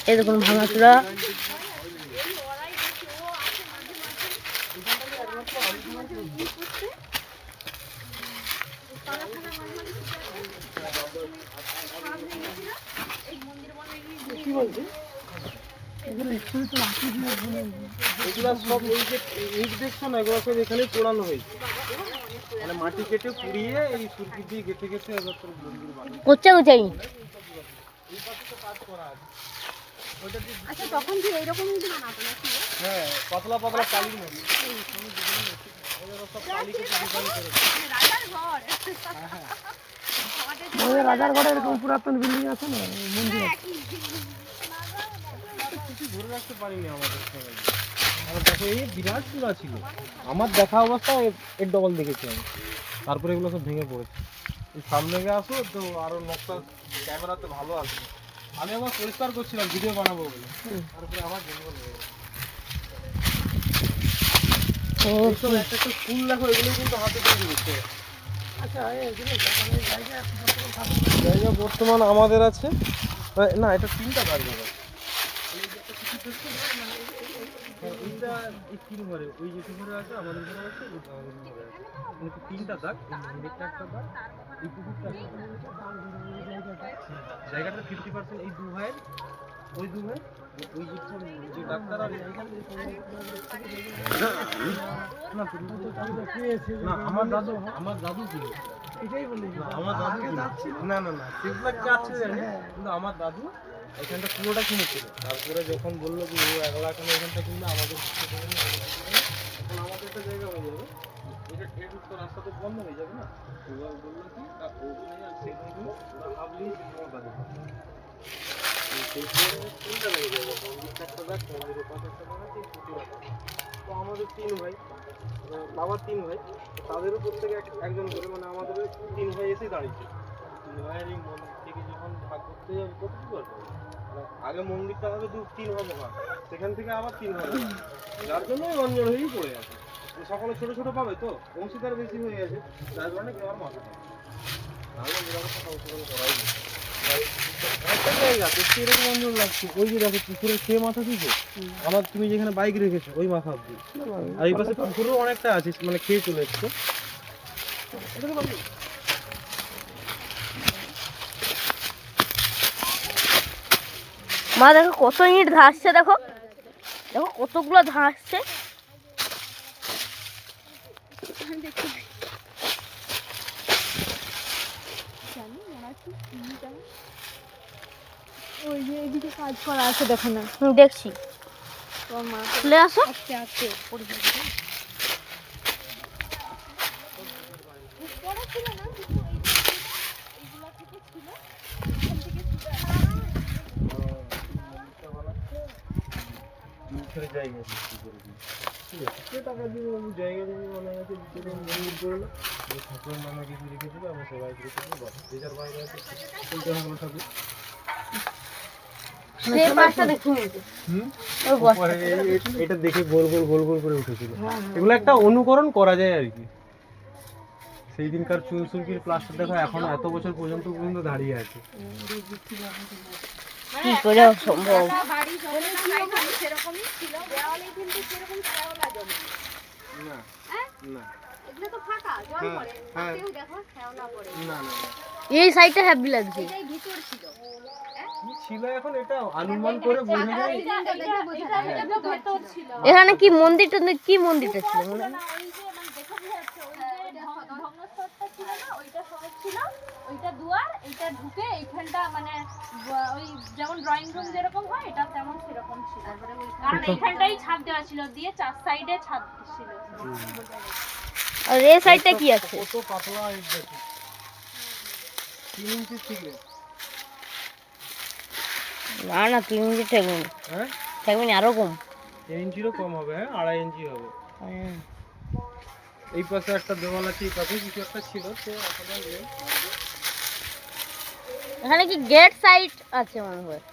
এই দেখুন ভাঙাচোরা। কি বলছি এগুলা সব এই যে ইট দেখছো না, এগুলো সব এখানে পোড়ানো হয়েছে, মানে মাটি কেটে পুড়িয়ে এই সুরকি দিয়ে গেঁথে গেঁথে এবার তোর মন্দির বানানো কোচ্চা কোচাই। এই পাশে তো কাজ করা আছে। আচ্ছা তখন কি এইরকম ইট বানাতো নাকি? হ্যাঁ, পাতলা পাতলা টালির মতো সব টালি কেটে ডিজাইন করে রাজার ঘর। রাজার ঘরে এরকম পুরাতন বিল্ডিং আছে না, মন্দির কিছু ধরে রাখতে পারিনি আমাদের সবাই। আর দেখো এই বিরাট চূড়া ছিল, আমার দেখা অবস্থায় এর ডবল দেখেছি আমি। তারপরে এগুলো সব ভেঙে পড়েছে। এই সামনে গিয়ে আসো তো আরো নকশা ক্যামেরাতে ভালো আসবে। আমি আবার পরিষ্কার করছিলাম ভিডিও বানাবো বলে, তারপরে আবার জঙ্গল হয়ে গেল। এইসব একটা একটা ফুল দেখো, এগুলো কিন্তু হাতে তৈরি করতে। আচ্ছা জায়গা বর্তমান আমাদের আছে না, এটা 3টা বাড়ি হবে। এইটা এই 3 ঘরে, ওই যে ঘরে আছে, আমাদের ঘরে আছে, ওই আমাদের ঘরে আছে, কিন্তু 3টা দাগ, একটা একটা দাগ, এই পুকুরটা জায়গাটা 50% এই দু ভাইয়ের, ওই দু ভাই, ওই যে ডাক্তার আর না আমার দাদু ছিল, এটাই বলি আমার দাদু না না না সেগুলো যাচ্ছে জানি, কিন্তু আমার দাদু এখানটা পুরোটা কিনেছিল। তারপরে যখন বললো যে ও 1 লাখ এখানটা কিনলে আমাদের এখন আমাদের একটা জায়গা হয়ে যাবে, এটা ট্রেড তো রাস্তা তো বন্ধ হয়ে যাবে না। ওরা বললো কি ওখানে আর সেখানগুলো ওরা হাবলি আমার দাদু তো আমাদের 3 ভাই, বাবার 3 ভাই, তাদেরও প্রত্যেকে একজন করে, মানে আমাদের 3 ভাই এসে দাঁড়িয়েছে। 3 ভাইয়ের এই মন্দির থেকে যখন ভাগ করতে যাবে কতটুকু করবে, আগে মন্দিরটা হবে 3 ভাগ ভাগ, সেখান থেকে আবার 3 ভাগ, যার জন্য অঞ্জল হয়েই পড়ে আছে। সকলে ছোট ছোট পাবে তো, অংশীদার বেশি হয়ে গেছে, যার কারণে কেউ আর মাথা পাবে নাহলে নিরাপত্তা সংশোধন করাই একটা জায়গা দেখতে এরকম অঞ্জল লাগছে। ওই যে দেখো পুকুরের সে মাথা থেকে আমার, তুমি যেখানে বাইক রেখেছো ওই মাথা অব্দি, আর এই পাশে পুকুরও অনেকটা আছে, মানে খেয়ে চলে এসছো। মা দেখো কত ইট ধাসছে, দেখো দেখো কতগুলো ধাসছে। ওই যে এদিকে কাজ করা আছে দেখো না, দেখছি। তোমার মা চলে আসো। আস্তে আস্তে পড়ে যাবে। পড়া ছিল না, কিন্তু এইগুলা থেকে ছিল, এখান থেকে মুখের জায়গা বিক্রি করে দিই, ঠিক আছে, সে টাকা দিয়ে জায়গা জমি মনে আছে ভিতরে মন্দির করলো, ওই ঠাকুরের নামে কিছু রেখে দেবে, আমরা সবাই রেখে দেবো, বাস যে যার বাইরে আছে সেইটা আমার ঠাকুর। এটা দেখে গোল গোল গোল গোল করে উঠেছিল, এগুলো একটা অনুকরণ করা যায় আর কি। সেই দিনকার চুনসুরকির প্লাস্টার দেখো এখন এত বছর পর্যন্ত দাঁড়িয়ে আছে। কি করে সম্ভব? সেরকমই ছিল, দেওয়ালে কিন্তু সেরকম শ্যাওলা জমে না না এগুলো তো ফাঁকা, জল পড়ে, তাতেও দেখো শ্যাওলা পড়ে। না না এই সাইডটা হ্যাপি লাগছে। এটাই ভিতর ছিল, কি ছিল এখন এটা অনুমান করে বোঝা যায়। এটা তো ভিতর ছিল। এখানে কি মন্দিরটা, কি মন্দিরটা ছিল মনে হয়? না ওই যে মানে দেখা যাচ্ছে ওই যে ভগ্নস্তরটা ছিল না, ওইটা সরক ছিল, ওইটা দুয়ার, এইটা ঢুকে এইখানটা মানে ওই যেমন ড্রয়িং রুম যেরকম হয় এটা তেমন সেরকম ছিল। কারণ এইখানটাই ছাদ দেওয়া ছিল, দিয়ে 4 সাইডে ছাদ ছিল। আর এই সাইডটা কি আছে? কত পাতলা ইট দেখো, 3 ইঞ্চি থেকে। না না 3 ইঞ্চি থাকবে না, হ্যাঁ থাকবে না, আরো কম। 3 ইঞ্চিরও কম হবে, হ্যাঁ 2.5 ইঞ্চি হবে। এই পাশে একটা দেওয়াল আছে, এই পাশে কিছু একটা ছিল, সে আসলে এখানে কি গেট সাইড আছে মনে হয়?